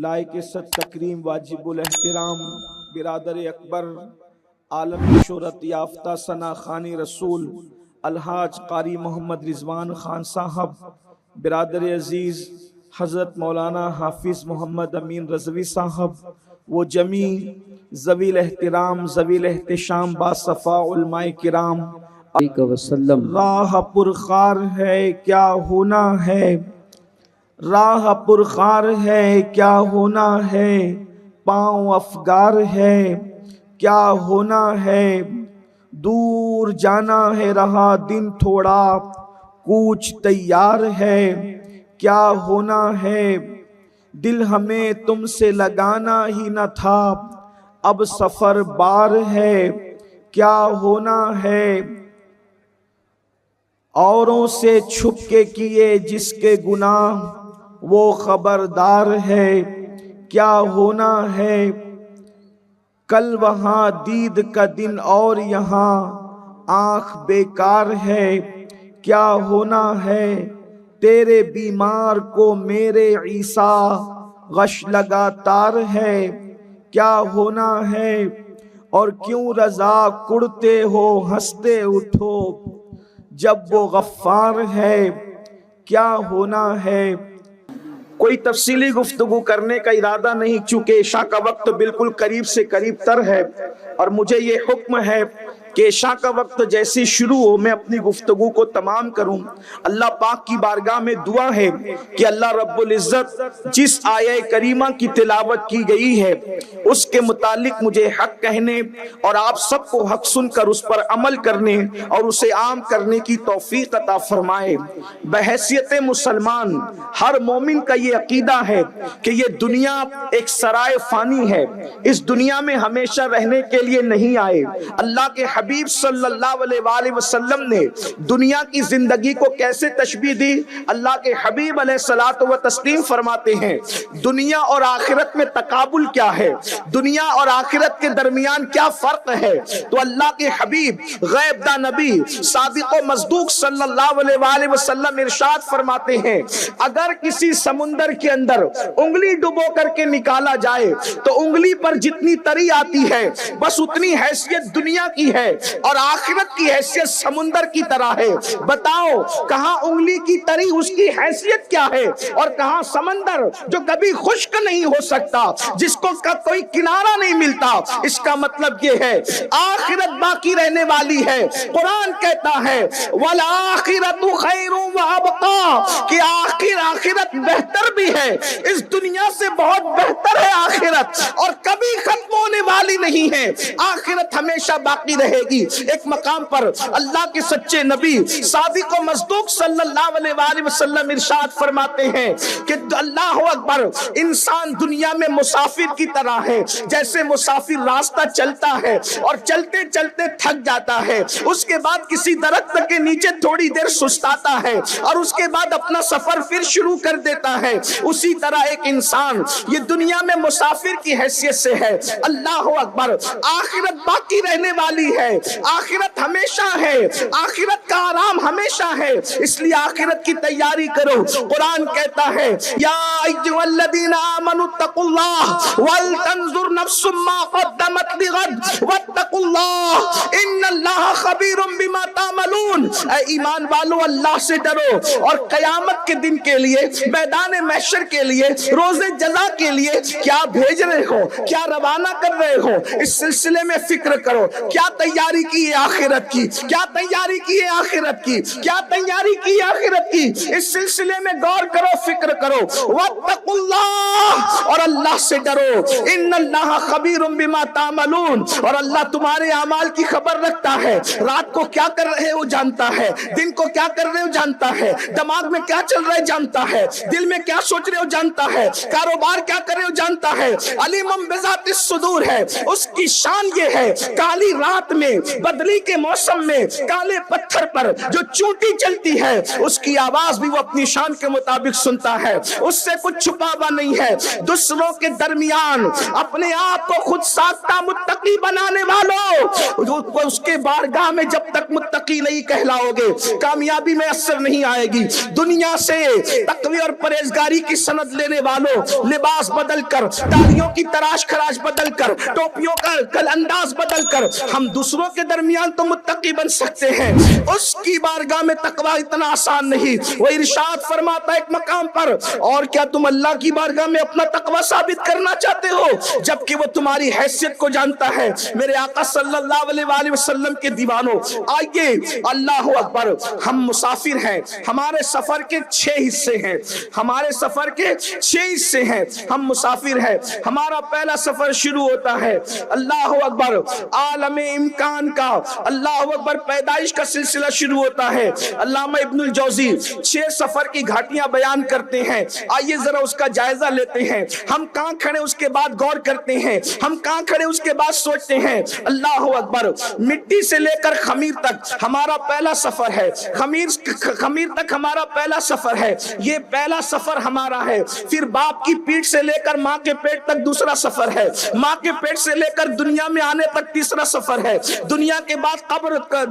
لائق صد تکریم واجب الاحترام برادر اکبر عالم شہرت یافتہ ثنا خوانی رسول الحاج قاری محمد رضوان خان صاحب، برادر عزیز حضرت مولانا حافظ محمد امین رضوی صاحب، وہ جمیع ذوی الاحترام ذوی الاحتشام باصفا علماء کرام وسلم۔ راہ پرخار ہے کیا ہونا ہے، راہ پرخار ہے کیا ہونا ہے، پاؤں افگار ہے کیا ہونا ہے، دور جانا ہے رہا دن تھوڑا، کوچ تیار ہے کیا ہونا ہے، دل ہمیں تم سے لگانا ہی نہ تھا، اب سفر بار ہے کیا ہونا ہے، اوروں سے چھپ کے کیے جس کے گناہ وہ خبردار ہے کیا ہونا ہے، کل وہاں دید کا دن اور یہاں آنکھ بیکار ہے کیا ہونا ہے، تیرے بیمار کو میرے عیسیٰ غش لگاتار ہے کیا ہونا ہے، اور کیوں رضا کڑتے ہو ہنستے اٹھو جب وہ غفار ہے کیا ہونا ہے۔ کوئی تفصیلی گفتگو کرنے کا ارادہ نہیں، چونکہ عشاء کا وقت بالکل قریب سے قریب تر ہے، اور مجھے یہ حکم ہے کہ عشاء کا وقت جیسی شروع ہو میں اپنی گفتگو کو تمام کروں۔ اللہ پاک کی بارگاہ میں دعا ہے کہ اللہ رب العزت جس آیہ کریمہ کی تلاوت کی گئی ہے اس کے متعلق مجھے حق کہنے اور آپ سب کو حق سن کر اس پر عمل کرنے اور اسے عام کرنے کی توفیق عطا فرمائے۔ بحیثیت مسلمان ہر مومن کا یہ عقیدہ ہے کہ یہ دنیا ایک سرائے فانی ہے، اس دنیا میں ہمیشہ رہنے کے لیے نہیں آئے۔ اللہ کے حبیب صلی اللہ علیہ وآلہ وسلم نے دنیا کی زندگی کو کیسے تشبیہ دی؟ اللہ کے حبیب علیہ الصلوۃ والتسلیم فرماتے ہیں دنیا اور آخرت میں تقابل کیا ہے، دنیا اور آخرت کے درمیان کیا فرق ہے؟ تو اللہ کے حبیب غیب داں نبی صادق و مصدوق صلی اللہ علیہ وآلہ وسلم ارشاد فرماتے ہیں اگر کسی سمندر کے اندر انگلی ڈبو کر کے نکالا جائے تو انگلی پر جتنی تری آتی ہے بس اتنی حیثیت دنیا کی ہے اور آخرت کی حیثیت سمندر کی طرح ہے۔ بتاؤ کہاں انگلی کی تری اس کی حیثیت کیا ہے، اور کہاں سمندر جو کبھی خشک نہیں ہو سکتا، جس کو کوئی کنارہ نہیں ملتا۔ اس کا مطلب یہ ہے آخرت باقی رہنے والی ہے۔ قرآن کہتا ہے وَالْآخِرَةُ خَيْرٌ وَأَبْقَىٰ کہ آخرت بہتر بھی ہے، اس دنیا سے بہت بہتر ہے آخرت، اور کبھی ختم ہونے والی نہیں ہے، آخرت ہمیشہ باقی رہے گی۔ ایک مقام پر اللہ کے سچے نبی صادق و مصدوق صلی اللہ علیہ وآلہ وسلم ارشاد فرماتے ہیں کہ اللہ اکبر، انسان دنیا میں مسافر کی طرح ہے، جیسے مسافر راستہ چلتا ہے اور چلتے چلتے تھک جاتا ہے، اس کے بعد کسی درخت کے نیچے تھوڑی دیر سستاتا ہے اور اس کے بعد اپنا سفر پھر شروع کر دیتا ہے، اسی طرح ایک انسان یہ دنیا میں مسافر کی حیثیت سے ہے۔ اللہ اکبر، آخرت باقی رہنے والی ہے، آخرت ہمیشہ ہے، آخرت کا آرام ہمیشہ ہے، اس لیے آخرت کی تیاری کرو۔ قرآن کہتا ہے یا ایھا الذین آمنوا اتقوا اللہ ولتنظر نفس ما قدمت لغد واتقوا اللہ ان اللہ خبیر بما تعملون۔ اے ایمان والو، اللہ سے ڈرو اور قیامت کے دن کے لیے، میدان محشر کے لیے، روز جزا کے لیے کیا بھیج رہے ہو، کیا روانہ کر رہے ہو، اس سلسلے میں فکر کرو۔ کیا تیاری کی ہے آخرت کی، کیا تیاری کی ہے آخرت کی، کیا تیاری کی ہے آخرت کی، اس سلسلے میں غور کرو، فکر کرو۔ واتقوا اللہ، اور اللہ سے ڈرو، ان اللہ خبیر بما تعملون، اور اللہ تمہارے اعمال کی خبر رکھتا ہے، رات کو کیا کر رہے ہو جانتا ہے، دن کو کیا کر رہے ہو جانتا ہے، دماغ میں کیا چل رہا ہے جانتا ہے، دل میں کیا سوچ رہے ہو جانتا ہے، کاروبار کیا کر رہے ہو جانتا ہے۔ علیم بذات الصدور ہے، اس کی شان یہ ہے کالی رات میں، بدلی کے موسم میں، کالے پتھر پر جو چونٹی چلتی ہے اس کی آواز بھی وہ اپنی شان کے مطابق سنتا ہے، اس سے کچھ چھپا بابا نہیں ہے. دوسروں کے درمیان اپنے آپ کو خود ساختہ متقی بنانے والوں، اس کے بارگاہ میں جب تک متقی نہیں کہلاؤ گے کامیابی میں اثر نہیں آئے گی. دنیا سے تقوی اور پرہیزگاری کی سند لینے والوں، لباس بدل کر، داڑھیوں کی تراش خراش بدل کر، ٹوپیوں کا کل انداز بدل کر ہم دوسروں کے درمیان تو متقی بن سکتے ہیں، اس کی بارگاہ میں تقوی اتنا آسان نہیں. وہ ارشاد فرماتا ہے ایک مقام پر، اور کیا تم اللہ کی بارگاہ میں اپنا تقوی ثابت کرنا چاہتے ہو جبکہ وہ تمہاری حیثیت کو جانتا ہے؟ میرے آقا صلی اللہ علیہ وآلہ وسلم کے دیوانوں، آئیے اللہ اکبر، ہم مسافر ہیں، ہمارے سفر کے 6 حصے ہیں، ہمارے سفر کے 6 حصے ہیں، ہم مسافر ہیں. ہمارا پہلا سفر شروع ہوتا ہے اللہ اکبر عالم امکان کا، اللہ اکبر پیدائش کا سلسلہ شروع ہوتا ہے. علامہ ابن الجوزی 6 سفر کی گھاٹیاں بیان کرتے ہیں، آئیے ذرا اس کا جائزہ لیتے ہیں. ہم کہاں کھڑے اس کے بعد غور کرتے ہیں، ہم کہاں کھڑے اس کے بعد سوچتے ہیں. اللہ اکبر، مٹی سے لے کر خمیر تک ہمارا پہلا سفر ہے، خمیر تک ہمارا پہلا سفر ہے، یہ پہلا سفر ہمارا ہے. پھر باپ کی پیٹھ سے لے کر ماں کے پیٹ تک دوسرا سفر ہے، ماں کے پیٹ سے لے کر دنیا میں آنے تک تیسرا سفر ہے، دنیا کے بعد قبر کا،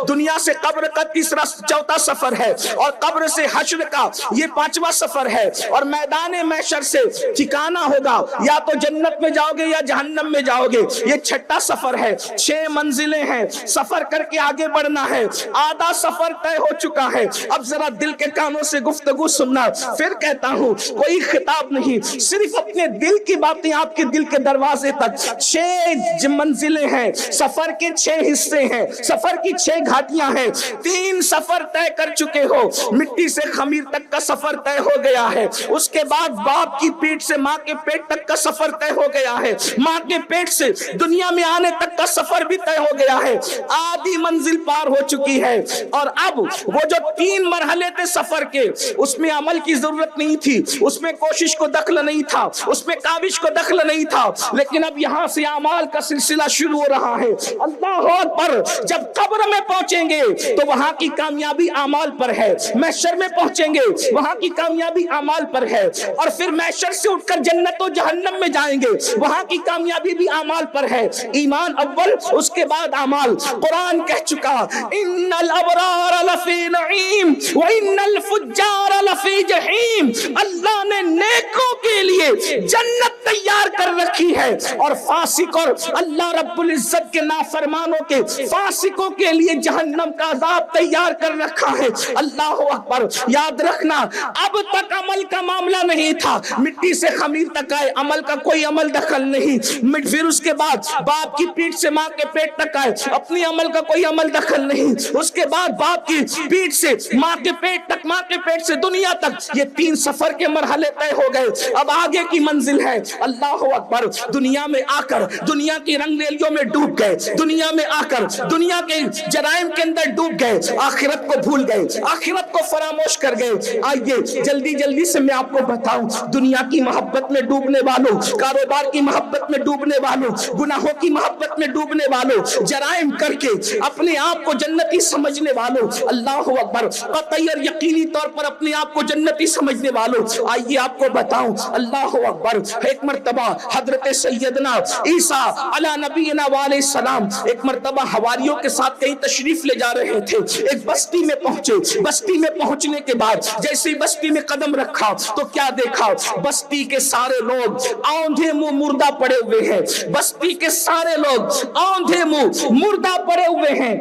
دنیا سے قبر کا تیسرا چوتھا سفر ہے، اور قبر سے حشر کا یہ 5واں سفر ہے، اور میدان محشر سے ٹھکانہ ہوگا، یا تو جنت میں جاؤ گے یا جہنم میں جاؤ گے، یہ 6واں سفر ہے. 6 منزلیں ہیں، سفر کر کے آگے بڑھنا ہے. آدھا سفر طے ہو چکا ہے، اب ذرا دل کے کانوں سے گفتگو سننا. پھر کہتا ہوں کوئی خطاب نہیں، صرف اپنے دل کی باتیں آپ کے دل کے دروازے تک. 6 منزلیں ہیں، سفر کے 6 حصے ہیں، سفر کی 6 گھاٹیاں ہیں. 3 سفر طے کر چکے ہو، مٹی سے خمیر تک کا سفر طے ہو گیا ہے، اس کے بعد باپ کی پیٹ سے ماں کے پیٹ تک کا سفر طے ہو گیا ہے، ماں کے پیٹ سے دنیا میں آنے تک کا سفر بھی طے ہو گیا ہے. آدھی منزل پار ہو چکی ہے، اور اب وہ جو 3 مرحلے تھے سفر کے، اس میں عمل کی ضرورت نہیں تھی، اس میں کوشش کو دخل نہیں تھا، اس میں کاوش کو دخل نہیں تھا، لیکن اب یہاں سے اعمال کا سلسلہ شروع ہو رہا ہے. اللہ اکبر، جب قبر میں پہنچیں گے تو وہاں کی کامیابی اعمال پر ہے، محشر میں پہنچیں گے وہاں کی کامیابی اعمال پر ہے، اور پھر محشر سے اٹھ کر جنت و جہنم میں جائیں گے وہاں کی کامیابی بھی اعمال پر ہے. ایمان اول، اس کے بعد اعمال. قرآن کہہ چکا ان الابرار لفی نعیم وان الفجار لفی جحیم. اللہ نے نیکوں کے لیے جنت تیار کر رکھی ہے، اور فاسق اور اللہ رب العزت کے نافرمانوں کے فاسقوں کے لیے جہنم کا عذاب تیار کر رکھا ہے. اللہ اکبر. یاد رکھنا اب تک عمل کا معاملہ نہیں تھا، مٹی سے خمیر تک آئے، عمل کا کوئی عمل دخل نہیں. پھر اس کے بعد باپ کی پیٹ سے ماں کے پیٹ تک آئے، اپنی عمل کا کوئی عمل دخل نہیں. اس کے بعد باپ کی پیٹ سے ماں کے پیٹ تک، ماں کے پیٹ سے دنیا تک، یہ 3 سفر کے مرحلے طے ہو گئے. اب آگے کی منزل ہے اللہ اکبر. دنیا میں آ کر دنیا کی رنگ ریلیوں میں ڈوب گئے، دنیا میں آ کر دنیا کے جرائم کے اندر ڈوب گئے، آخرت کو بھول گئے، آخرت کو فراموش کر گئے. آئیے جلدی جلدی سے میں آپ کو بتاؤں، دنیا کی محبت میں ڈوبنے والوں، کاروبار کی محبت میں ڈوبنے والوں، گناہوں کی محبت میں ڈوبنے والوں، جرائم کر کے اپنے آپ کو جنتی سمجھنے والوں، اللہ اکبر، قطعی اور یقینی طور پر اپنے آپ کو جنتی سمجھنے والوں، آئیے آپ کو بتاؤں اللہ اکبر. ایک مرتبہ حضرت سیدنا عیسیٰ علی نبینا علیہ السلام ایک مرتبہ حواریوں کے ساتھ کہیں تشریف لے جا رہے تھے. ایک بستی میں پہنچے، بستی میں پہنچنے کے بعد جیسے ہی بستی میں قدم رکھا تو کیا دیکھا؟ بستی کے سارے لوگ آندھے منہ مردہ پڑے ہوئے ہیں، بستی کے سارے لوگ آندھے منہ مردہ پڑے ہوئے ہیں،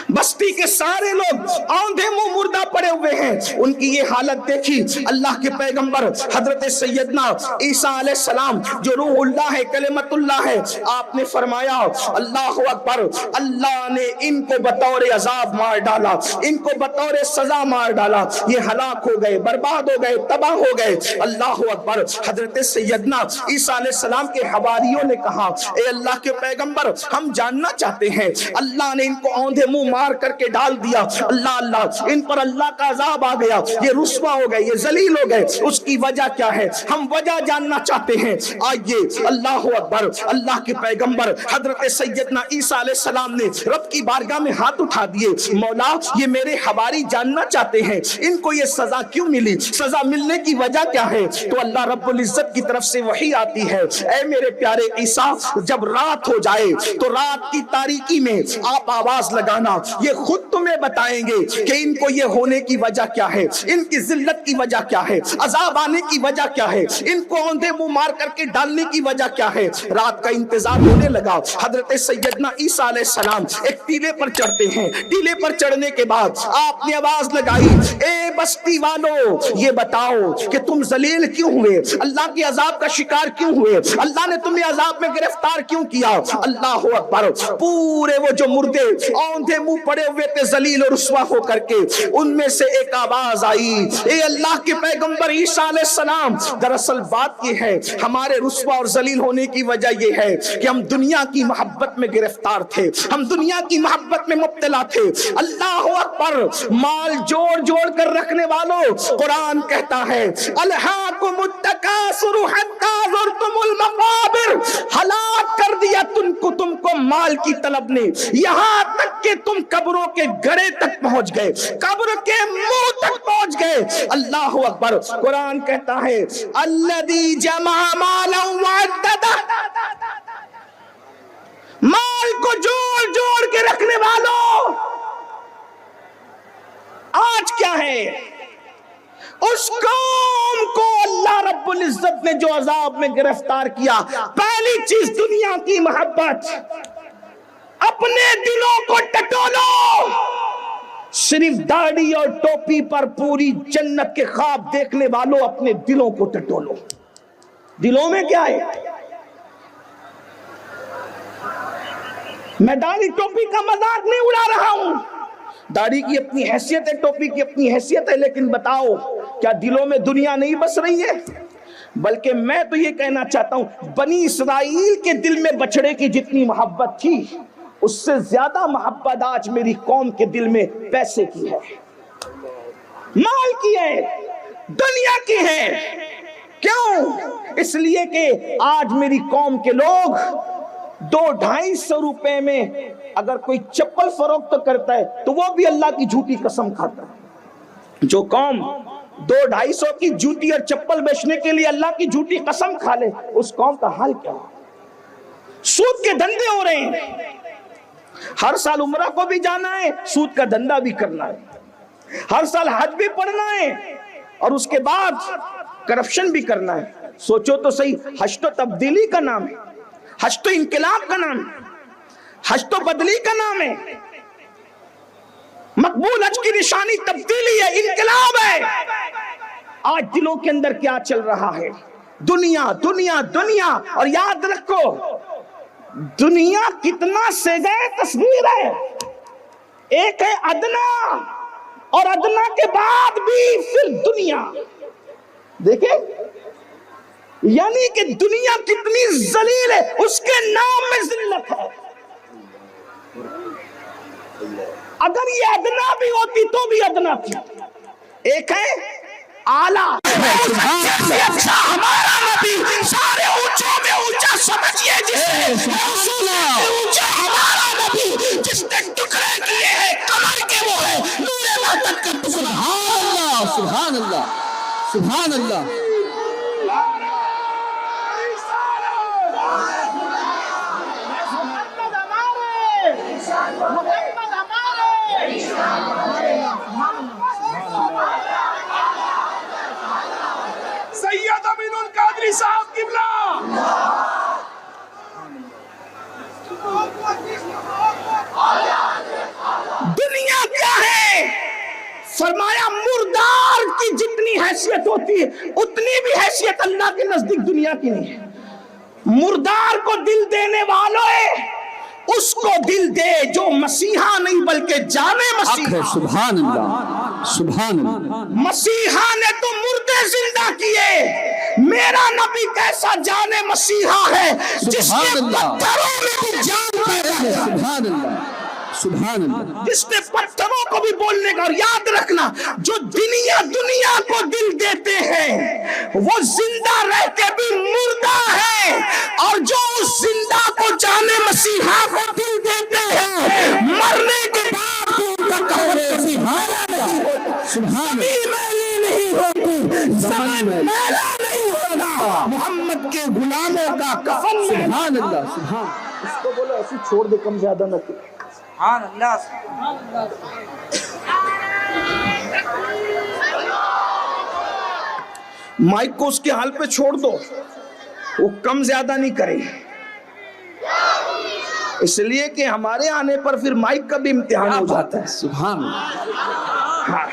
بستی کے سارے لوگ آندھے منہ مردہ پڑے ہوئے ہیں. ان کی یہ حالت دیکھی اللہ کے پیغمبر حضرت سیدنا عیسیٰ علیہ السلام جو روح اللہ ہے، کلمت اللہ ہے، آپ نے فرمایا اللہ اکبر، اللہ نے ان کو بطور عذاب مار ڈالا، ان کو بطور سزا مار ڈالا، یہ ہلاک ہو گئے، برباد ہو گئے، تباہ ہو گئے. اللہ اکبر. حضرت سیدنا عیسیٰ علیہ السلام کے حواریوں نے کہا اے اللہ کے پیغمبر، ہم جاننا چاہتے ہیں اللہ نے ان کو آندھے منہ مار کر کے ڈال دیا، اللہ اللہ ان پر اللہ کا عذاب آ گیا، یہ رسوا ہو گئے، یہ ذلیل ہو گئے، اس کی وجہ کیا ہے؟ ہم وجہ جاننا چاہتے ہیں۔ آئیے، اللہ اکبر، اللہ کے پیغمبر حضرت سیدنا عیسیٰ علیہ السلام نے رب کی بارگاہ میں ہاتھ اٹھا دیے، مولا یہ میرے حواری جاننا چاہتے ہیں ان کو یہ سزا کیوں ملی، سزا ملنے کی وجہ کیا ہے؟ تو اللہ رب العزت کی طرف سے وحی آتی ہے، اے میرے پیارے عیسیٰ جب رات ہو جائے تو رات کی تاریکی میں آپ آواز لگانا، یہ خود تمہیں بتائیں گے کہ ان کو یہ ہونے کی وجہ کیا ہے، ان کی ذلت کی وجہ کیا ہے، عذاب آنے کی وجہ کیا ہے، ان کو اوندھے منہ مار کر کے ڈالنے کی وجہ کیا ہے۔ رات کا انتظار ہونے لگا، حضرت سیدنا عیسیٰ علیہ السلام ایک ٹیلے پر چڑھتے ہیں، ٹیلے پر چڑھنے کے بعد آپ نے آواز لگائی، اے بستی والو یہ بتاؤ کہ تم ذلیل کیوں ہوئے، اللہ کے عذاب کا شکار کیوں ہوئے، اللہ نے تمہیں عذاب میں گرفتار کیوں کیا؟ اللہ اکبر، پورے وہ جو مردے اوندھے منہ پڑے ہوئے تھے ذلیل اور رسوا ہو کر کے، ان میں سے ایک آواز آئی، اے اللہ کے پیغمبر عیسیٰ علیہ السلام دراصل بات یہ ہے ہمارے رسوا اور ذلیل ہونے کی وجہ یہ ہے کہ ہم دنیا کی محبت میں گرفتار تھے، ہم دنیا کی محبت میں مبتلا تھے۔ اللہ اکبر، مال جوڑ جوڑ کر رکھنے والوں، قرآن کہتا ہے الہاکم التکاثر حتی زرتم المقابر، ہلاک کر دیا تم کو مال کی طلب نے، یہاں تک کہ تم قبروں کے گڑے تک پہنچ گئے، قبر کے منہ تک پہنچ گئے۔ اللہ اکبر، قرآن کہتا ہے الذی جمع مالا وعددہ، مال کو جوڑ جوڑ کے رکھنے والوں، آج کیا ہے؟ اس قوم کو اللہ رب العزت نے جو عذاب میں گرفتار کیا، پہلی چیز دنیا کی محبت، اپنے دلوں کو ٹٹولو، صرف داڑھی اور ٹوپی پر پوری جنت کے خواب دیکھنے والوں اپنے دلوں کو ٹٹولو۔ دلوں میں کیا ہے؟ میں داڑھی ٹوپی کا مذاق نہیں اڑا رہا ہوں، داڑھی کی اپنی حیثیت ہے، ٹوپی کی اپنی حیثیت ہے، لیکن بتاؤ کیا دلوں میں دنیا نہیں بس رہی ہے؟ بلکہ میں تو یہ کہنا چاہتا ہوں بنی اسرائیل کے دل میں بچڑے کی جتنی محبت تھی اس سے زیادہ محبت آج میری قوم کے دل میں پیسے کی ہے، مال کی ہے، دنیا کی ہے۔ کیوں؟ اس لیے کہ آج میری قوم کے لوگ 200-250 روپے میں اگر کوئی چپل فروخت کرتا ہے تو وہ بھی اللہ کی جھوٹی قسم کھاتا ہے۔ جو قوم 200-250 کی جوتی اور چپل بیچنے کے لیے اللہ کی جھوٹی قسم کھا لے، اس قوم کا حال کیا ہو؟ سود کے دھندے ہو رہے ہیں، ہر سال عمرہ کو بھی جانا ہے، سود کا دھندا بھی کرنا ہے، ہر سال حج بھی پڑھنا ہے اور اس کے بعد کرپشن بھی کرنا ہے۔ سوچو تو صحیح، حج تو تبدیلی کا نام ہے، حج تو انقلاب کا نام ہے، حج تو بدلی کا نام ہے، مقبول حج کی نشانی تبدیلی ہے، انقلاب ہے۔ آج دلوں کے اندر کیا چل رہا ہے؟ دنیا دنیا دنیا، اور یاد رکھو دنیا کتنا سجائے تصویر ہے، ایک ہے ادنا اور ادنا کے بعد بھی پھر دنیا، دیکھیں یعنی کہ دنیا کتنی ذلیل ہے، اس کے نام میں ذلت ہے۔ اگر یہ ادنا بھی ہوتی تو بھی ادنا تھی، ایک ہے اعلیٰ، اچھا ہمارا نبی سارے اونچوں میں اونچا سمجھئے جسے اونچا ہمارا نبی جس نے ٹکڑے کیے ہیں کمر کے وہ ہے نور وحدت کا ٹکڑا۔ سبحان اللہ سبحان اللہ سبحان اللہ۔ سید امین القادری صاحب قبلہ، دنیا کیا ہے؟ فرمایا مردار کی جتنی حیثیت ہوتی ہے اتنی بھی حیثیت اللہ کے نزدیک دنیا کی نہیں ہے۔ مردار کو دل دینے والوں اس کو دل دے جو مسیحا نہیں بلکہ جانے مسیحا۔ سبحان اللہ سبحان اللہ۔ مسیحا نے تو مردے زندہ کیے، میرا نبی کیسا جانے مسیحا ہے جس کے پتھروں میں بھی جان پیدا ہے۔ سبحان اللہ سبحان اللہ جس نے پتھروں کو بھی بولنے کا، اور یاد رکھنا جو دنیا کو دل دیتے ہیں وہ زندہ رہ کے بھی مردہ ہے، اور جو اس زندہ کو جانے مسیحا کو دل دیتے ہیں مرنے کے بعد ان کا قبر سبحان میلی نہیں ہوتی، زمین میلا نہیں ہوگا، محمد کے غلاموں کا کفن سبحان اللہ سبحان اس کو بولو ایسی چھوڑ دے، کم زیادہ نہ کرے۔ سبحان اللہ مائک کو اس کے حال پہ چھوڑ دو، وہ کم زیادہ نہیں کرے، اس لیے کہ ہمارے آنے پر پھر مائک کا بھی امتحان ہو جاتا ہے۔ سبحان اللہ ہاں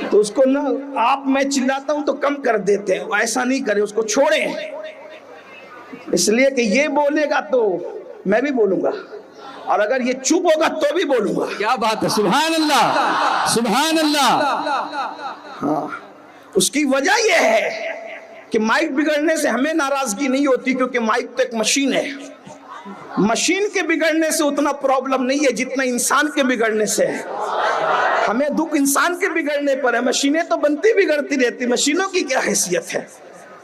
تو اس کو نہ آپ میں چلاتا ہوں تو کم کر دیتے ہیں، ایسا نہیں کرے، اس کو چھوڑیں، اس لیے کہ یہ بولے گا تو میں بھی بولوں گا، اور اگر یہ چپ ہوگا تو بھی بولوں گا۔ کیا بات ہے، سبحان اللہ سبحان اللہ۔ ہاں اس کی وجہ یہ ہے کہ مائک بگڑنے سے ہمیں ناراضگی نہیں ہوتی، کیونکہ مائک تو ایک مشین ہے، مشین کے بگڑنے سے اتنا پرابلم نہیں ہے جتنا انسان کے بگڑنے سے ہے۔ ہمیں دکھ انسان کے بگڑنے پر ہے، مشینیں تو بنتی بگڑتی رہتی، مشینوں کی کیا حیثیت ہے۔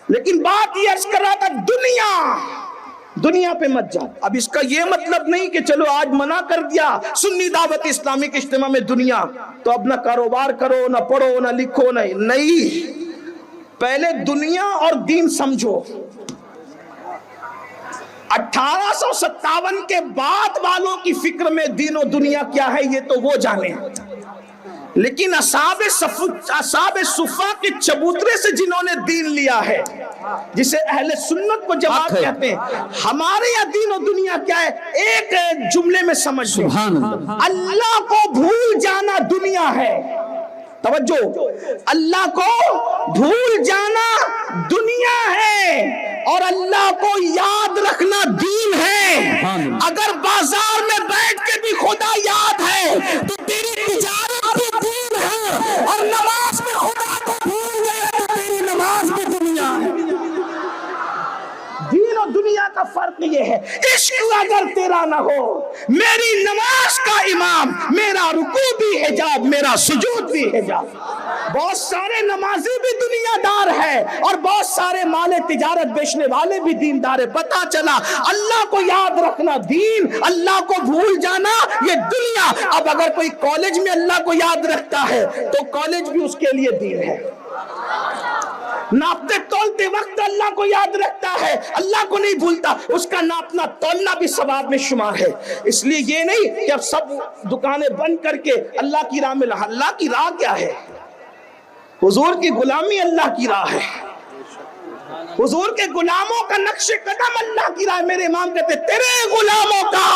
لیکن بات یہ عرض کر رہا تھا، دنیا پہ مت جاؤ۔ اب اس کا یہ مطلب نہیں کہ چلو آج منع کر دیا سنی دعوت اسلامی کے اجتماع میں دنیا، تو اب نہ کاروبار کرو، نہ پڑھو، نہ لکھو، نہیں، پہلے دنیا اور دین سمجھو۔ 1857 کے بعد والوں کی فکر میں دین و دنیا کیا ہے یہ تو وہ جانے، لیکن اصحاب صفا کے چبوترے سے جنہوں نے دین لیا ہے، جسے اہل سنت کو جماعت کہتے ہیں، ہمارے یہاں دین و دنیا کیا ہے، ایک جملے میں سمجھ لو، اللہ کو بھول جانا دنیا ہے۔ توجہ، اللہ کو بھول جانا دنیا ہے اور اللہ کو یاد رکھنا دین ہے۔ اگر بازار میں بیٹھ کے بھی خدا یاد ہے تو تیری تجارت بھی دین ہے، اور نماز میں خدا کو بھول گیا تو تیری نماز بھی دنیا ہے۔ دین اور دنیا کا فرق یہ ہے، عشق اگر تیرا نہ ہو، میری نماز کا امام، میرا رکوع بھی حجاب، میرا سجود بھی حجاب۔ بہت سارے نمازی بھی دنیا دار ہے اور بہت سارے مال تجارت بیچنے والے بھی دیندار ہے۔ پتہ چلا اللہ کو یاد رکھنا دین، اللہ کو بھول جانا یہ دنیا۔ اب اگر کوئی کالج میں اللہ کو یاد رکھتا ہے تو کالج بھی اس کے لیے دین ہے، ناپتے تولتے وقت اللہ کو یاد رکھتا ہے، اللہ کو نہیں بھولتا، اس کا ناپنا تولنا بھی ثواب میں شمار ہے۔ اس لیے یہ نہیں کہ اب سب دکانیں بند کر کے اللہ کی راہ میں، اللہ کی راہ کیا ہے؟ حضور کی غلامی اللہ کی راہ ہے، حضور کے غلاموں کا نقش قدم اللہ کی راہ۔ میرے امام کہتے تیرے غلاموں کا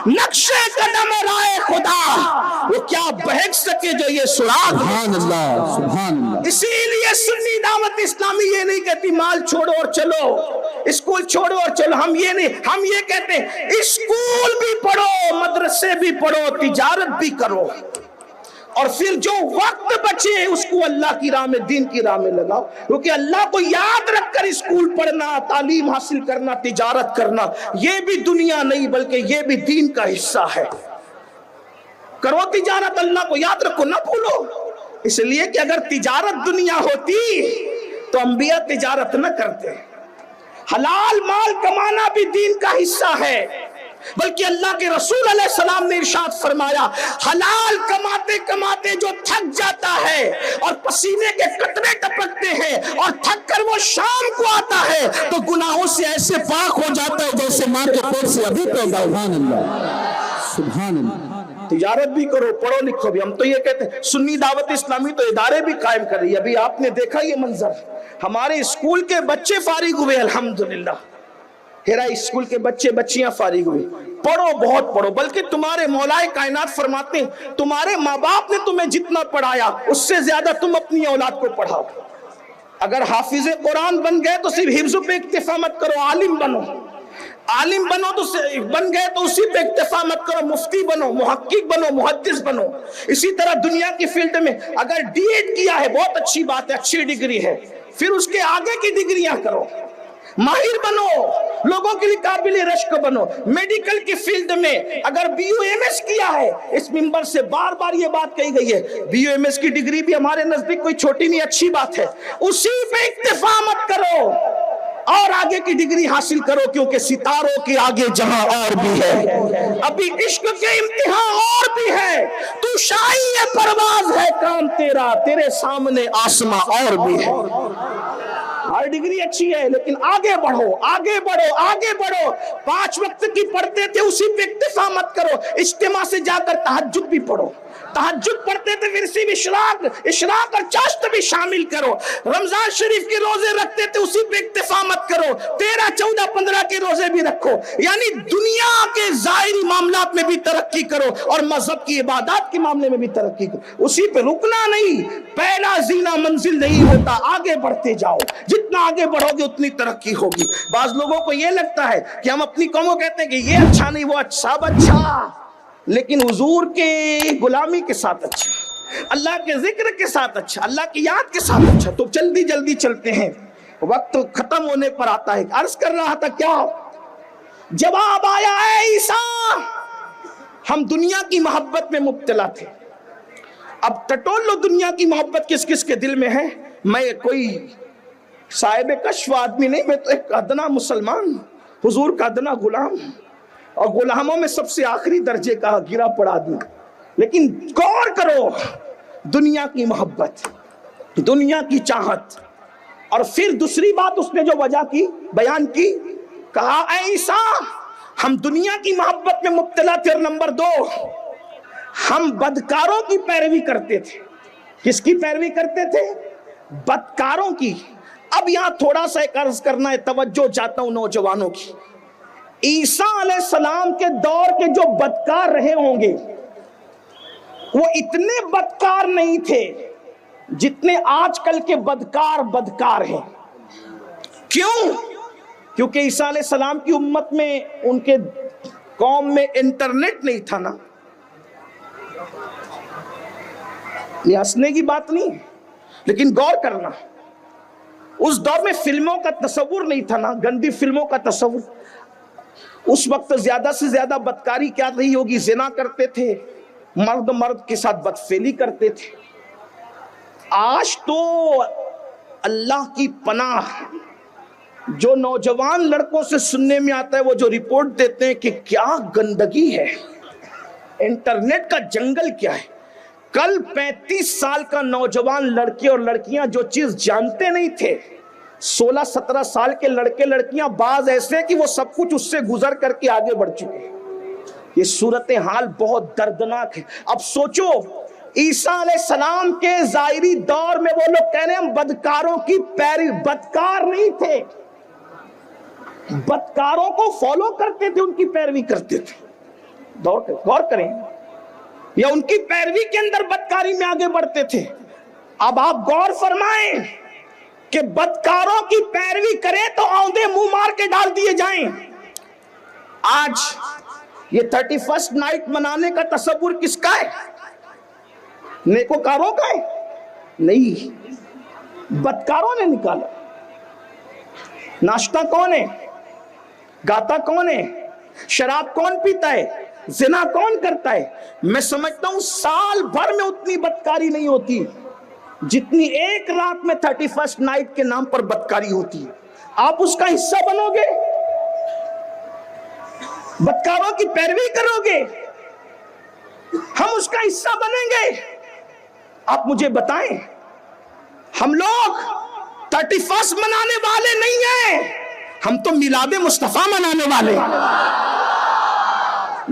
نقش قدم راہ خدا، وہ کیا بہک سکے جو یہ سراغ۔ سبحان اللہ سبحان اللہ۔ اسی لیے سنی دعوت اسلامی یہ نہیں کہتی مال چھوڑو اور چلو، اسکول چھوڑو اور چلو، ہم یہ نہیں، ہم یہ کہتے ہیں اسکول بھی پڑھو، مدرسے بھی پڑھو، تجارت بھی کرو، اور پھر جو وقت بچے اس کو اللہ کی راہ میں، دین کی راہ میں لگاؤ، کیونکہ اللہ کو یاد رکھ کر اسکول پڑھنا، تعلیم حاصل کرنا، تجارت کرنا یہ بھی دنیا نہیں بلکہ یہ بھی دین کا حصہ ہے۔ کرو تجارت، اللہ کو یاد رکھو، نہ بھولو، اس لیے کہ اگر تجارت دنیا ہوتی تو انبیاء تجارت نہ کرتے۔ حلال مال کمانا بھی دین کا حصہ ہے، بلکہ اللہ کے رسول علیہ السلام نے ارشاد فرمایا حلال کماتے کماتے جو تھک جاتا ہے اور پسینے کے قطرے ٹپکتے ہیں اور تھک کر وہ شام کو آتا ہے تو گناہوں سے ایسے پاک ہو جاتا ہے جیسے ماں کے پیٹ سے ابھی پیدا ہوا۔ سبحان اللہ سبحان اللہ۔ تجارت بھی کرو، پڑھو لکھو بھی۔ ہم تو یہ کہتے ہیں سنی دعوت اسلامی تو ادارے بھی قائم کر رہی ہے۔ ابھی آپ نے دیکھا یہ منظر، ہمارے اسکول کے بچے فارغ ہوئے الحمدللہ، ہیرا اسکول کے بچے بچیاں فارغ ہوئے۔ پڑھو، بہت پڑھو، بلکہ تمہارے مولائے کائنات فرماتے ہیں تمہارے ماں باپ نے تمہیں جتنا پڑھایا اس سے زیادہ تم اپنی اولاد کو پڑھاؤ۔ اگر حافظ قرآن بن گئے تو صرف حفظ پہ اکتفا مت کرو، عالم بنو، عالم بنو تو بن گئے تو اسی پہ اکتفا مت کرو، مفتی بنو، محقق بنو، محدث بنو۔ اسی طرح دنیا کی فیلڈ میں اگر ڈی ایڈ کیا ہے بہت اچھی بات ہے، اچھی ڈگری ہے، پھر اس کے آگے کی ڈگریاں کرو، ماہر بنو، لوگوں کے لیے قابل رشک بنو. میڈیکل کی فیلڈ میں اگر BUMS کیا ہے, اس ممبر سے بار بار یہ بات کہی گئی ہے, BUMS کی ڈگری بھی ہمارے نزدیک کوئی چھوٹی نہیں, اچھی بات ہے, اسی پہ اکتفا مت کرو اور آگے کی ڈگری حاصل کرو, کیونکہ ستاروں کے آگے جہاں اور بھی ہے, ابھی عشق کے امتحان اور بھی ہے, تو شاہی پرواز ہے کام تیرا, تیرے سامنے آسماں اور بھی ہے. ہر ڈگری اچھی ہے لیکن آگے بڑھو, آگے بڑھو, آگے بڑھو. 5 وقت کی پڑھتے تھے اسی پہ اکتفا مت کرو, اجتماع سے جا کر تہجد بھی پڑھو, تہجد پڑھتے تھے پھر اسی میں اشراق اور چاشت بھی شامل کرو. رمضان شریف کے روزے رکھتے تھے اسی پہ اکتفا مت کرو, 13, 14, 15 کے روزے بھی رکھو. یعنی دنیا کے ظاہری معاملات میں بھی ترقی کرو اور مذہب کی عبادات کے معاملے میں بھی ترقی کرو, اسی پہ رکنا نہیں. پہلا زینہ منزل نہیں ہوتا, آگے بڑھتے جاؤ, جتنا آگے بڑھو گے اتنی ترقی ہوگی. بعض لوگوں کو یہ لگتا ہے کہ ہم اپنی قوم کو کہتے ہیں کہ یہ اچھا نہیں وہ اچھا, سب اچھا, لیکن حضور کے غلامی کے ساتھ اچھا, اللہ کے ذکر کے ساتھ اچھا, اللہ کی یاد کے ساتھ اچھا. تو جلدی جلدی چلتے ہیں, وقت ختم ہونے پر آتا ہے. عرض کر رہا تھا کیا جواب آیا, اے عیسیٰ ہم دنیا کی محبت میں مبتلا تھے. اب ٹٹول لو دنیا کی محبت کس کس کے دل میں ہے. میں کوئی صاحب کشف آدمی نہیں, میں تو ایک ادنا مسلمان, حضور کا ادنا غلام, اور غلاموں میں سب سے آخری درجے کا گرا پڑا آدمی. لیکن غور کرو, دنیا کی محبت, دنیا کی چاہت, اور پھر دوسری بات اس نے جو وجہ کی بیان کی, کہا اے عیسیٰ ہم دنیا کی محبت میں مبتلا تھے, اور نمبر 2 ہم بدکاروں کی پیروی کرتے تھے. کس کی پیروی کرتے تھے؟ بدکاروں کی. اب یہاں تھوڑا سا ایک عرض کرنا ہے, توجہ چاہتا ہوں نوجوانوں کی. عیسیٰ علیہ السلام کے دور کے جو بدکار رہے ہوں گے وہ اتنے بدکار نہیں تھے جتنے آج کل کے بدکار ہیں. کیوں؟ کیونکہ عیسیٰ علیہ السلام کی امت میں, ان کے قوم میں انٹرنیٹ نہیں تھا نا. یہ ہنسنے کی بات نہیں, لیکن غور کرنا, اس دور میں فلموں کا تصور نہیں تھا نا, گندی فلموں کا تصور. اس وقت زیادہ سے زیادہ بدکاری کیا رہی ہوگی, زنا کرتے تھے, مرد کے ساتھ بدفعلی کرتے تھے. آج تو اللہ کی پناہ جو نوجوان لڑکوں سے سننے میں آتا ہے, وہ جو رپورٹ دیتے ہیں کہ کیا گندگی ہے, انٹرنیٹ کا جنگل کیا ہے. کل 35 سال کا نوجوان لڑکے اور لڑکیاں جو چیز جانتے نہیں تھے, 16-17 سال کے لڑکے لڑکیاں بعض ایسے کہ وہ سب کچھ اس سے گزر کر کے آگے بڑھ چکے ہیں. یہ صورتحال بہت دردناک ہے. اب سوچو, عیسیٰ علیہ السلام کے ظاہری دور میں وہ لوگ کہہ رہے ہیں ہم بدکاروں کی پیروی, بدکار نہیں تھے, بدکاروں کو فالو کرتے تھے, ان کی پیروی کرتے تھے. غور کریں, یا ان کی پیروی کے اندر بدکاری میں آگے بڑھتے تھے. اب آپ غور فرمائیں کہ بدکاروں کی پیروی کریں تو آندے منہ مار کے ڈال دیے جائیں. آج یہ 31st نائٹ منانے کا تصور کس کا ہے؟ نیکوکاروں کا ہے؟ نہیں, بدکاروں نے نکالا. ناشتہ کون ہے, گاتا کون ہے, شراب کون پیتا ہے, زنا کون کرتا ہے؟ میں سمجھتا ہوں سال بھر میں اتنی بدکاری نہیں ہوتی جتنی ایک رات میں 31st نائٹ کے نام پر بدکاری ہوتی ہے. آپ اس کا حصہ بنو گے, بدکاروں کی پیروی کرو گے, ہم اس کا حصہ بنیں گے. آپ مجھے بتائیں, ہم لوگ 31st منانے والے نہیں ہیں, ہم تو میلاد مصطفیٰ منانے والے ہیں.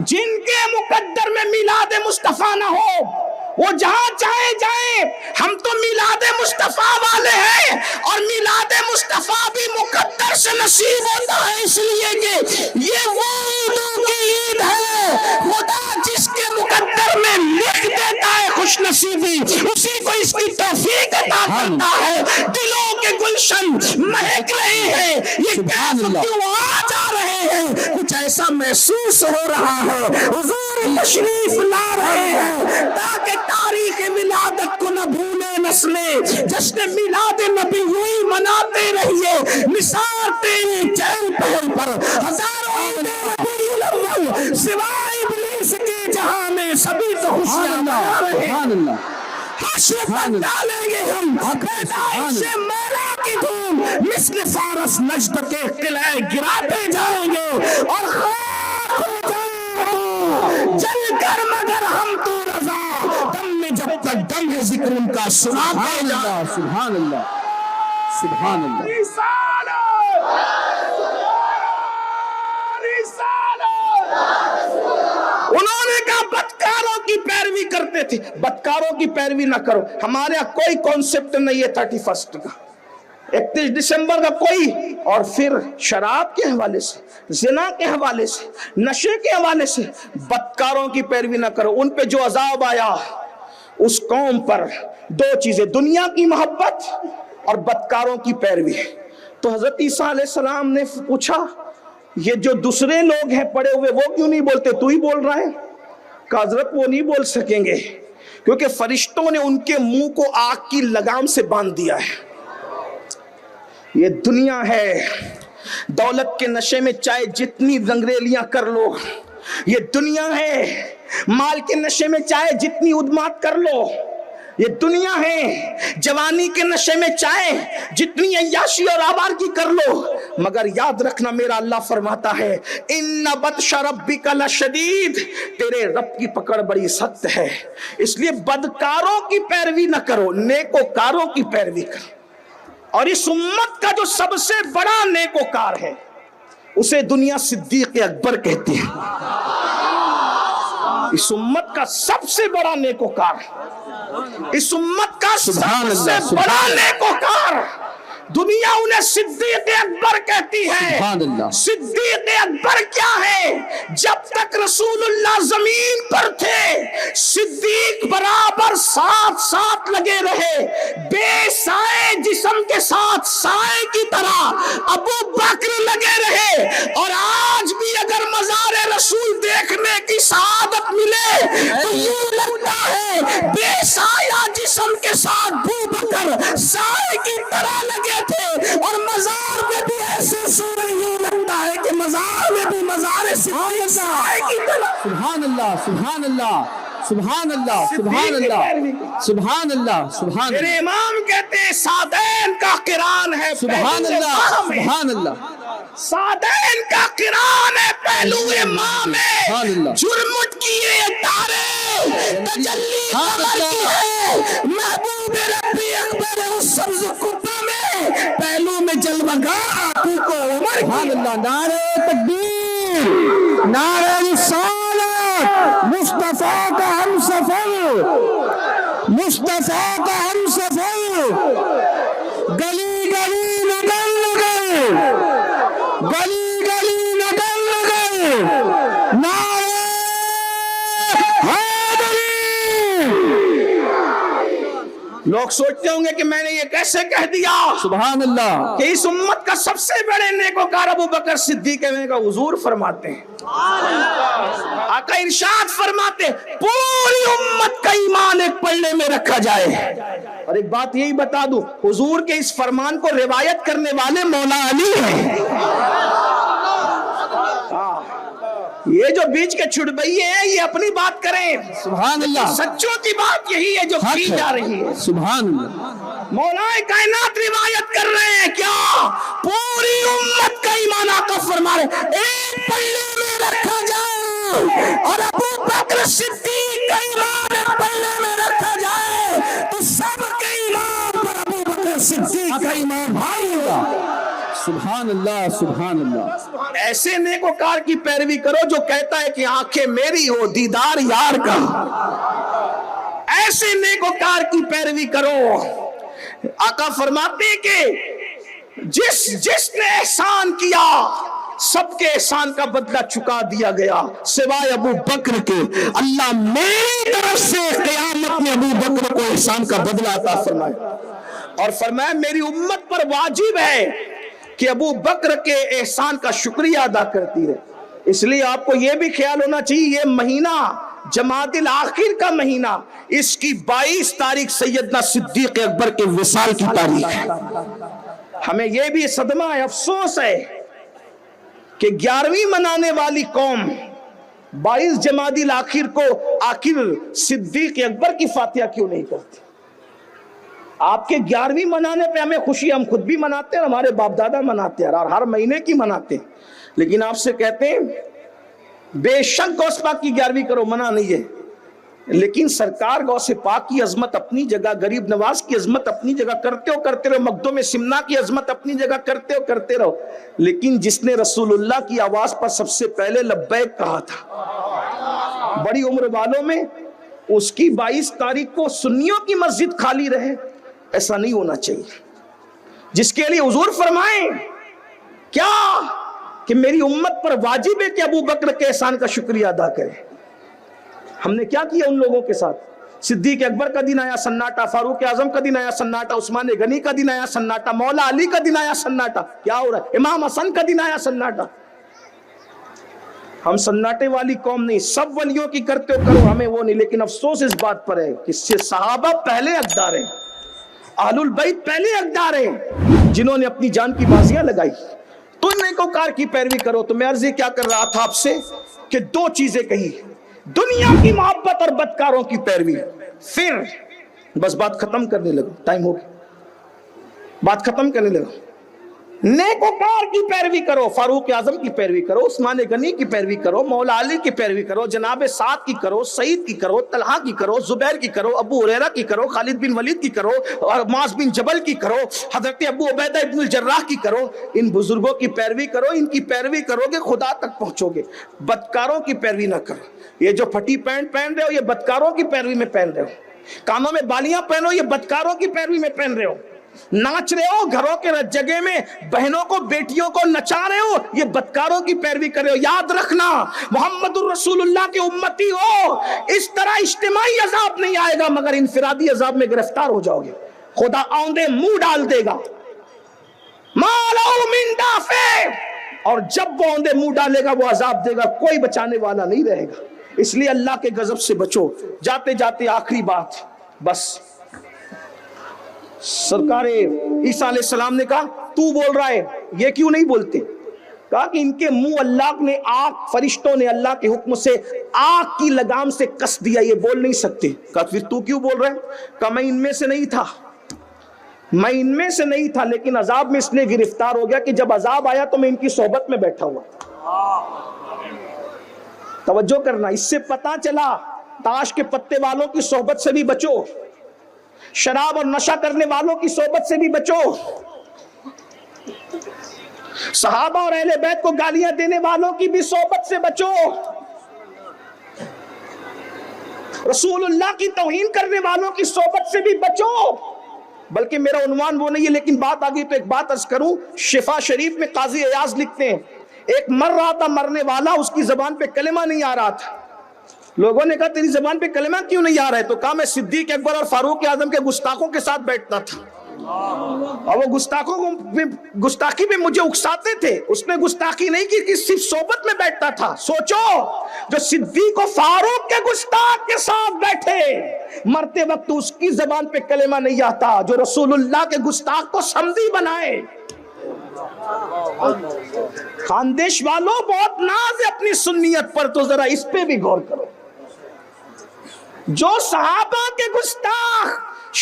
جن کے مقدر میں میلاد مصطفیٰ نہ ہو وہ جہاں چاہے جائیں, ہم تو میلاد مصطفیٰ والے ہیں, اور میلاد مصطفیٰ بھی مقدر سے نصیب ہوتا ہے, اس لیے کہ یہ وہ عیدوں کی عید ہے. خدا جس کے مقدر میں لکھ دیتا ہے خوش نصیبی, اسی کو اس کی توفیق عطا کرتا ہے. دلوں کے گلشن مہک رہے ہیں, یہ کیوں آ جا رہے ہیں, کچھ ایسا محسوس ہو رہا ہے, حضور تشریف لا رہے ہیں تاکہ تاریخ ولادت کو نہ بھولے نہ نسلیں جشن میلاد نبی یوں ہی مناتے رہیے، نثار تیری چہل پہل پر ہزاروں ربیع الاول سوائے ابلیس کے جہاں میں سبھی تو خوشیاں منا رہے ہیں۔ سبحان اللہ، حشر پر ڈالیں گے ہم پیدائش مولا کی دھوم، مثل فارس نجد کے قلعے گراتے جائیں گے اور خاک ہو جائیں گے جل کر مگر ہم تو رضا، دم میں جب تک دم ہے ذکر ان کا سناتے جائیں۔ سبحان اللہ، سبحان اللہ۔ انہوں نے کہا بدکاروں کی پیروی کرتے تھے، بدکاروں کی پیروی نہ کرو۔ ہمارے یہاں کوئی کانسیپٹ نہیں ہے 31 کا، 31 دسمبر کا کوئی، اور پھر شراب کے حوالے سے، زنا کے حوالے سے، نشے کے حوالے سے بدکاروں کی پیروی نہ کرو۔ ان پہ جو عذاب آیا اس قوم پر دو چیزیں، دنیا کی محبت اور بدکاروں کی پیروی۔ تو حضرت عیسیٰ علیہ السلام نے پوچھا یہ جو دوسرے لوگ ہیں پڑے ہوئے وہ کیوں نہیں بولتے، تو ہی بول رہا ہے؟ کہ حضرت وہ نہیں بول سکیں گے کیونکہ فرشتوں نے ان کے منہ کو آگ کی لگام سے باندھ دیا ہے۔ یہ دنیا ہے، دولت کے نشے میں چاہے جتنی رنگریلیاں کر لو، یہ دنیا ہے، مال کے نشے میں چاہے جتنی ادمات کر لو، یہ دنیا ہے، جوانی کے نشے میں چاہے جتنی عیاشی اور آوارگی کر لو، مگر یاد رکھنا میرا اللہ فرماتا ہے ان بطش ربک لشدید، تیرے رب کی پکڑ بڑی سخت ہے۔ اس لیے بدکاروں کی پیروی نہ کرو، نیکوکاروں کی پیروی کرو۔ اور اس امت کا جو سب سے بڑا نیکوکار ہے اسے دنیا صدیق اکبر کہتی ہے۔ اس امت کا سب سے بڑا نیکوکار، اس امت کا سب سے بڑا نیکوکار، دنیا انہیں صدیق اکبر کہتی ہے۔ صدیق اکبر کیا ہے؟ جب تک رسول اللہ زمین پر تھے صدیق برابر ساتھ ساتھ لگے رہے، بے سائے جسم کے ساتھ سائے کی طرح ابو بکر لگے رہے۔ اور آج بھی اگر مزار رسول دیکھنے کی سعادت ملے تو یوں لگتا ہے بے سایہ جسم کے ساتھ ابو بکر سائے کی طرح لگے تھے، اور مزار میں بھی ایسے سورج یوں لگتا ہے کہ مزار میں بھی مزار صدیق سائے کی طرح۔ سبحان اللہ، سبحان اللہ، سبحان اللہ، سبحان اللہ، سبحان اللہ، سبحان میرے اللہ، امام کہتے ہیں سعدین کا قران ہے سبحان اللہ، سبحان اللہ، سعدین کا قران ہے پہلو امام ہے، سبحان اللہ، جرمٹ کیے تارے تجلی قمر کی ہے، محبوب ربی اکبر اس سبز کتا میں پہلو میں جلوگاں آنکھوں کو عمر سبحان اللہ۔ نعرہ تکبیر، نعرہ رسالت، مصطفیٰ کا ہم سفر، مصطفیٰ کا ہم سفر، گلی گلی نگل گئے، گلی گلی نگل گئے، نعرہ حیدری۔ لوگ سوچتے ہوں گے کہ میں نے یہ کیسے کہہ دیا سبحان اللہ، کہ اس امت کا سب سے بڑے نیکوکار ابو بکر صدیق ہے۔ میں نے کہا حضور فرماتے ہیں، آقا ارشاد فرماتے پوری امت کا ایمان ایک پلڑے میں رکھا جائے۔ اور ایک بات یہی بتا دوں، حضور کے اس فرمان کو روایت کرنے والے مولا علی ہیں۔ یہ جو بیچ کے چھڑبئیے ہیں یہ اپنی بات کریں، سبحان اللہ، سچوں کی بات یہی ہے جو کی جا رہی ہے۔ سبحان اللہ، مولا کائنات روایت کر رہے ہیں کیا؟ پوری امت کا ایمان آقا فرما رہے ایک پلڑے میں رکھا جائے، اور ابو بکر صدیق کا ایمان ایک پلڑے میں رکھا جائے تو سب کے ایمان پر ابو بکر صدیق کا ایمان بھائی ہوگا۔ سبحان اللہ، سبحان اللہ۔ ایسے نیکوکار کی پیروی کرو جو کہتا ہے کہ آنکھیں میری ہو دیدار یار کا، ایسے نیکوکار کی پیروی کرو۔ آقا فرماتے ہیں کہ جس نے احسان کیا سب کے احسان کا بدلہ چکا دیا گیا سوائے ابو بکر کے، اللہ میری طرف سے قیامت میں ابو بکر کو احسان کا بدلہ عطا فرمائے۔ اور فرمایا میری امت پر واجب ہے کہ ابو بکر کے احسان کا شکریہ ادا کرتی ہے۔ اس لیے آپ کو یہ بھی خیال ہونا چاہیے یہ مہینہ جمادی الاخر کا مہینہ، اس کی 22 تاریخ سیدنا صدیق اکبر کے وصال کی تاریخ ہے۔ ہمیں یہ بھی صدمہ ہے، افسوس ہے کہ 11ویں منانے والی قوم 22 جمادی الاخر کو آخر صدیق اکبر کی فاتحہ کیوں نہیں کرتی؟ آپ کے 11ویں منانے پہ ہمیں خوشی، ہم خود بھی مناتے ہیں، ہمارے باپ دادا مناتے ہیں، اور ہر مہینے کی مناتے ہیں، لیکن آپ سے کہتے ہیں بے شک غوث پاک کی 11ویں کرو، منع نہیں ہے، لیکن سرکار غوث پاک کی عظمت اپنی جگہ، غریب نواز کی عظمت اپنی جگہ، کرتے رہو، مخدوم سمنا کی عظمت اپنی جگہ کرتے رہو، لیکن جس نے رسول اللہ کی آواز پر سب سے پہلے لبیک کہا تھا بڑی عمر والوں میں، اس کی 22 تاریخ کو سنیوں کی مسجد خالی رہے، ایسا نہیں ہونا چاہیے، جس کے لیے حضور فرمائیں کیا کہ میری امت پر واجب ہے کہ ابو بکر کے احسان کا شکریہ ادا کرے۔ ہم نے کیا کیا ان لوگوں کے ساتھ؟ صدیق اکبر کا دن آیا سناٹا، فاروق اعظم کا دن آیا سناٹا، عثمان غنی کا دن آیا سناٹا، مولا علی کا دن آیا سناٹا، کیا ہو رہا ہے؟ امام حسن کا دن آیا سناٹا۔ ہم سناٹے والی قوم نہیں، سب ولیوں کی کرتے ہو کرو، ہمیں وہ نہیں، لیکن افسوس اس بات پر ہے کہ صحابہ پہلے حقدار ہیں، اہل البیت پہلے حقدار ہیں، جنہوں نے اپنی جان کی بازیاں لگائی۔ تو نیکوکار کی پیروی کرو۔ تو میں عرض کیا کر رہا تھا آپ سے کہ 2 چیزیں کہی، دنیا کی محبت اور بدکاروں کی پیروی، پھر بس بات ختم کرنے لگا، ٹائم ہو گیا، بات ختم کرنے لگا۔ نیکوکار کی پیروی کرو، فاروق اعظم کی پیروی کرو، عثمان غنی کی پیروی کرو، مولا علی کی پیروی کرو، جناب سعد کی کرو، سعید کی کرو، طلحہ کی کرو، زبیر کی کرو، ابو ہریرہ کی کرو، خالد بن ولید کی کرو، اور معاذ بن جبل کی کرو، حضرت ابو عبیدہ ابن الجراح کی کرو، ان بزرگوں کی پیروی کرو، ان کی پیروی کرو گے خدا تک پہنچو گے، بدکاروں کی پیروی نہ کرو۔ یہ جو پھٹی پینٹ پہن رہے ہو یہ بدکاروں کی پیروی میں پہن رہے ہو، کانوں میں بالیاں پہنو یہ بدکاروں کی پیروی میں پہن رہے ہو، ناچ رہے ہو گھروں کے جگہ میں، بہنوں کو بیٹیوں کو نچا رہے ہو، یہ بدکاروں کی پیروی کر رہے ہو۔ یاد رکھنا محمد الرسول اللہ کے امتی ہو، اس طرح اجتماعی عذاب نہیں آئے گا مگر انفرادی عذاب میں گرفتار ہو جاؤ گے، خدا آندے منہ ڈال دے گا، مالو من دافع، اور جب وہ آندے منہ ڈالے گا وہ عذاب دے گا، کوئی بچانے والا نہیں رہے گا۔ اس لیے اللہ کے غضب سے بچو۔ جاتے جاتے آخری بات، بس سرکار عیسیٰ علیہ السلام نے کہا تو بول رہا ہے، یہ کیوں نہیں بولتے؟ کہا کہ ان کے منہ اللہ نے آگ، فرشتوں نے اللہ کے حکم سے آگ کی لگام سے کس دیا، یہ بول نہیں سکتے۔ کہا پھر تو کیوں بول رہا ہے؟ کہا میں ان میں سے نہیں تھا، میں ان میں سے نہیں تھا، لیکن عذاب میں اس لیے گرفتار ہو گیا کہ جب عذاب آیا تو میں ان کی صحبت میں بیٹھا ہوا۔ توجہ کرنا، اس سے پتا چلا تاش کے پتے والوں کی صحبت سے بھی بچو، شراب اور نشہ کرنے والوں کی صحبت سے بھی بچو، صحابہ اور اہل بیت کو گالیاں دینے والوں کی بھی صحبت سے بچو، رسول اللہ کی توہین کرنے والوں کی صحبت سے بھی بچو۔ بلکہ میرا عنوان وہ نہیں ہے، لیکن بات آگئی تو ایک بات عرض کروں۔ شفا شریف میں قاضی ایاز لکھتے ہیں ایک مر رہا تھا مرنے والا، اس کی زبان پہ کلمہ نہیں آ رہا تھا، لوگوں نے کہا تیری زبان پہ کلمہ کیوں نہیں آ رہا ہے؟ تو کہا میں صدیق اکبر اور فاروق اعظم کے گستاخوں کے ساتھ بیٹھتا تھا، اور وہ گستاخی میں مجھے اکساتے تھے۔ اس نے گستاخی نہیں کی کہ صرف صحبت میں بیٹھتا تھا۔ سوچو، جو صدیق و فاروق کے گستاخ کے ساتھ بیٹھے، مرتے وقت اس کی زبان پہ کلمہ نہیں آتا، جو رسول اللہ کے گستاخ کو سمدی بنائے۔ خاندیش والوں بہت ناز ہے اپنی سنیت پر، تو ذرا اس پہ بھی غور کرو۔ جو صحابہ کے گستاخ،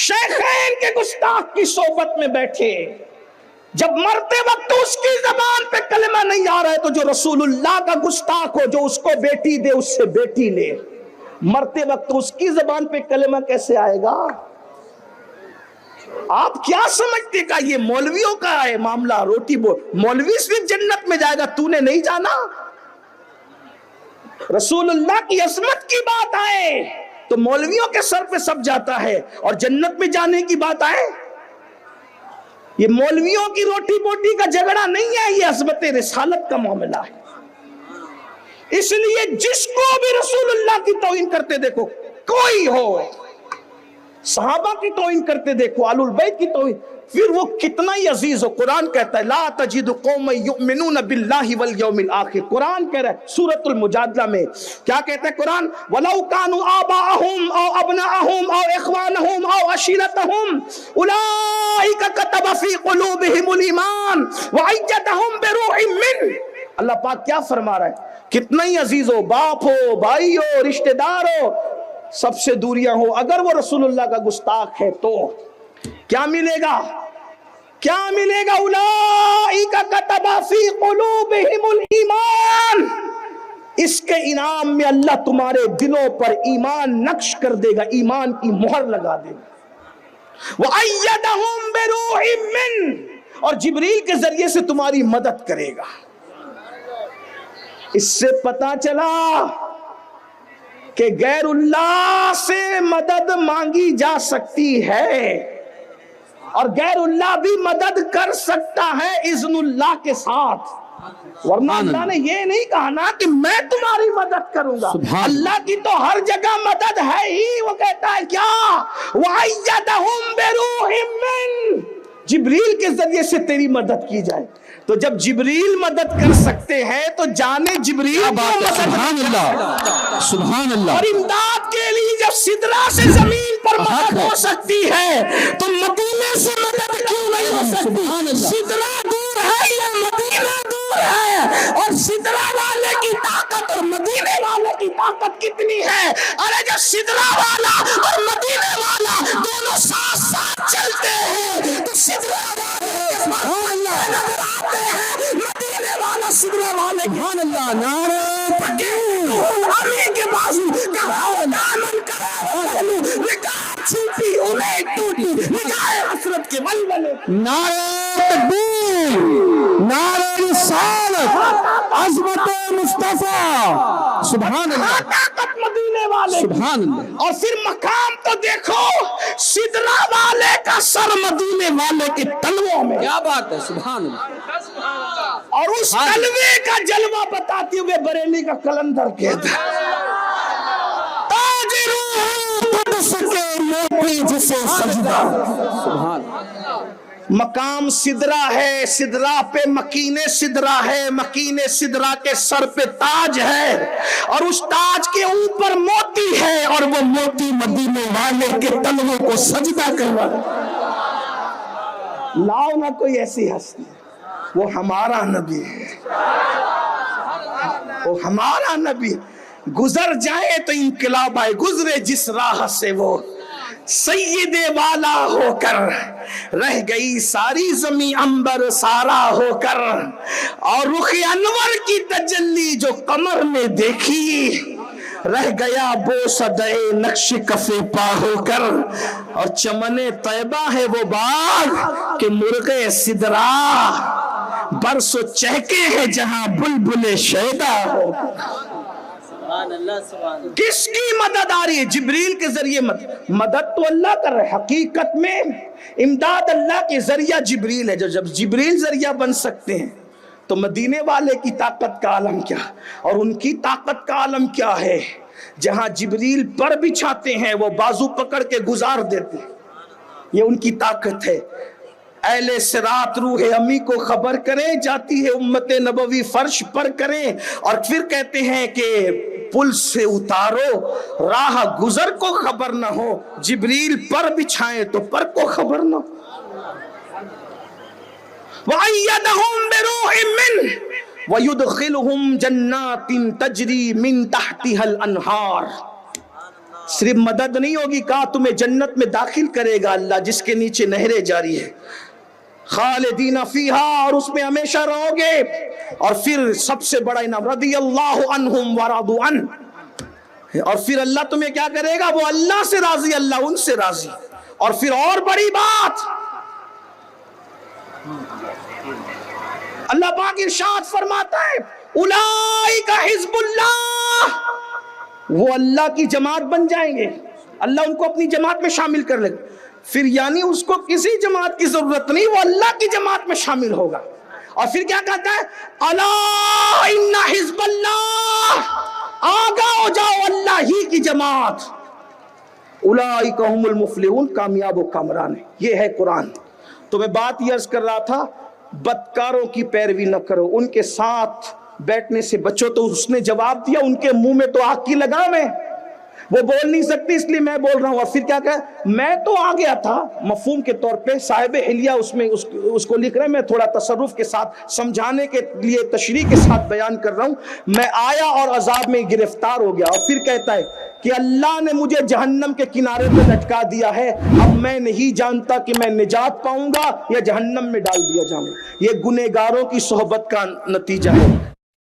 شیخین کے گستاخ کی صحبت میں بیٹھے، جب مرتے وقت اس کی زبان پہ کلمہ نہیں آ رہا ہے، تو جو رسول اللہ کا گستاخ ہو، جو اس کو بیٹی دے اس سے بیٹی لے، مرتے وقت اس کی زبان پہ کلمہ کیسے آئے گا؟ آپ کیا سمجھتے کہ یہ مولویوں کا ہے معاملہ؟ روٹی مولوی صرف جنت میں جائے گا، تو نے نہیں جانا؟ رسول اللہ کی عظمت کی بات آئے تو مولویوں کے سر پہ سب جاتا ہے، اور جنت میں جانے کی بات آئے، یہ مولویوں کی روٹی بوٹی کا جھگڑا نہیں ہے، یہ عظمت رسالت کا معاملہ ہے۔ اس لیے جس کو بھی رسول اللہ کی توہین کرتے دیکھو، کوئی ہو، صحابہ کی توہین کرتے دیکھو، آل البیت کی توہین، پھر وہ کتنا ہی عزیز ہو۔ قرآن کہتا ہے لا تجد قوما یؤمنون باللہ والیوم الآخر، قرآن کہہ رہا ہے سورۃ المجادلہ میں، کیا کہتا ہے قرآن؟ وَلَوْ كَانُوا آبَاءَهُمْ أَوْ أَبْنَاءَهُمْ أَوْ إِخْوَانَهُمْ أَوْ عَشِيرَتَهُمْ أُولَئِكَ كَتَبَ فِي قُلُوبِهِمُ الْإِيمَانَ وَأَيَّدَهُمْ بِرُوحٍ مِّنْهُ۔ اللہ پاک کیا فرما رہا ہے؟ کتنا ہی عزیز ہو، باپ ہو، بھائی ہو، رشتہ دار ہو، سب سے دوریاں ہو، اگر وہ رسول اللہ کا گستاخ ہے تو کیا ملے گا؟ کیا ملے گا؟ اولئک کتب فی قلوبہم الایمان، اس کے انعام میں اللہ تمہارے دلوں پر ایمان نقش کر دے گا، ایمان کی مہر لگا دے گا۔ وَأَيَّدَهُمْ بِرُوحٍ مِّنْهُ، اور جبریل کے ذریعے سے تمہاری مدد کرے گا۔ اس سے پتا چلا کہ غیر اللہ سے مدد مانگی جا سکتی ہے، اور غیر اللہ بھی مدد کر سکتا ہے اذن اللہ کے ساتھ، ورنہ اللہ نے یہ نہیں کہا نا کہ میں تمہاری مدد کروں گا۔ اللہ کی تو ہر جگہ مدد ہے ہی، وہ کہتا ہے کیا؟ وَأَيَّدَهُمْ بِرُوحٍ مِّنْهُ، جبریل کے ذریعے سے تیری مدد کی جائے۔ تو جب جبریل مدد کر سکتے ہیں تو جانے جبریل کو مدد، سبحان اللہ، سبحان اللہ۔ اور امداد کے لیے جب سدرا سے زمین پر مدد ہو سکتی ہے تو مدینے سے مدد کیوں نہیں ہو سکتی؟ سدرا دور ہے یا مدینہ دور ہے؟ اور سدرا والے کی طاقت اور مدینے والے کی طاقت کتنی ہے؟ ارے جب سدرا والا اور مدینے والا دونوں ساتھ ساتھ چلتے ہیں تو سدرا والے نظر آتے ہیں، مدینے والا سدرا والے سبحان اللہ، نعرہ تکبیر، ہمیں کے بازو کہا دامن کرا نگاہ چھوٹی امید ٹوٹی نگاہ حسرت کے ولولے۔ نعرہ تکبیر، نعرہ رسالت، عظمت مصطفیٰ، سبحان اللہ، طاقت مدینے والے، سبحان اللہ۔ اور پھر مقام تو دیکھو، سدرا والے کا سر مدینے والے کے تلووں میں، کیا بات ہے، سبحان اللہ۔ اور اس تلوے کا جلوہ بتاتے ہوئے بریلی کا کلندر کہتا ہے تاج روح قدس کے موتی جسے سجدہ۔ سبحان مقام سدرا ہے، سدرا پہ مکین سدرا ہے، مکین سدرا کے سر پہ تاج ہے، اور اس تاج کے اوپر موتی ہے، اور وہ موتی مدینے والے کے تلووں کو سجدہ کروا۔ لاؤ نہ کوئی ایسی ہستی، وہ ہمارا نبی ہے، وہ ہمارا نبی، گزر جائے تو انقلاب آئے، گزرے جس راہ سے وہ سید والا ہو کر، رہ گئی ساری زمین عنبر سارا ہو کر، اور رخ انور کی تجلی جو قمر نے دیکھی، رہ گیا بوسدے نقش کفے پا ہو کر، اور چمن طیبہ ہے وہ باغ کہ مرغ سدرا برس و چہکے ہیں جہاں بلبل شیدا ہو۔ کس کی مدد آ رہی ہے؟ جبریل کے ذریعے مدد تو اللہ کر رہے، حقیقت میں امداد اللہ کے ذریعہ جبریل ہے۔ جب جبریل ذریعہ بن سکتے ہیں تو مدینے والے کی طاقت کا عالم کیا، اور ان کی طاقت کا عالم کیا ہے؟ جہاں جبریل پر بچھاتے ہیں وہ بازو پکڑ کے گزار دیتے ہیں، یہ ان کی طاقت ہے۔ اہل صراط روح امی کو خبر کریں، جاتی ہے امت نبوی فرش پر کریں، اور پھر کہتے ہیں کہ پل سے اتارو راہ گزر کو خبر نہ ہو، جبریل پر بچھائیں تو پر کو خبر نہ ہو۔ وَأَيَّدَهُمْ بِرُوحٍ مِّنْهُ وَيُدْخِلُهُمْ جَنَّاتٍ تَجْرِي مِنْ تَحْتِهَا الْأَنْهَارُ۔ صرف مدد نہیں ہوگی، کہا تمہیں جنت میں داخل کرے گا اللہ جس کے نیچے نہریں جاری ہے، خالدین فیہا، اور اس میں ہمیشہ رہو گے، اور پھر سب سے بڑا انعام رضی اللہ عنہم ورضوا عنہ، اور پھر اللہ تمہیں کیا کرے گا؟ وہ اللہ سے راضی، اللہ ان سے راضی، اور پھر اور بڑی بات اللہ پاک ارشاد فرماتا ہے اولئک حزب اللہ، وہ اللہ کی جماعت بن جائیں گے، اللہ ان کو اپنی جماعت میں شامل کر لے گا، پھر یعنی اس کو کسی جماعت کی ضرورت نہیں، وہ اللہ کی جماعت میں شامل ہوگا، اور پھر کیا کہتا ہے الا ان حزب اللہ، آگاہ ہو جاؤ اللہ ہی کی جماعت، اولئک هم المفلحون، کامیاب و کامران ہے. یہ ہے قرآن. تو میں بات یہ عرض کر رہا تھا، بدکاروں کی پیروی نہ کرو، ان کے ساتھ بیٹھنے سے بچو. تو اس نے جواب دیا ان کے منہ میں تو آگ کی لگام ہے، وہ بول نہیں سکتی اس لیے میں بول رہا ہوں. اور پھر کیا کہا، میں تو آ گیا تھا مفہوم کے طور پہ. صاحب حلیہ اس کو لکھ رہے ہیں، میں تھوڑا تصرف کے ساتھ سمجھانے کے لیے تشریح کے ساتھ بیان کر رہا ہوں. میں آیا اور عذاب میں گرفتار ہو گیا. اور پھر کہتا ہے کہ اللہ نے مجھے جہنم کے کنارے پہ لٹکا دیا ہے، اب میں نہیں جانتا کہ میں نجات پاؤں گا یا جہنم میں ڈال دیا جاؤں گا. یہ گنہگاروں کی صحبت کا نتیجہ ہے.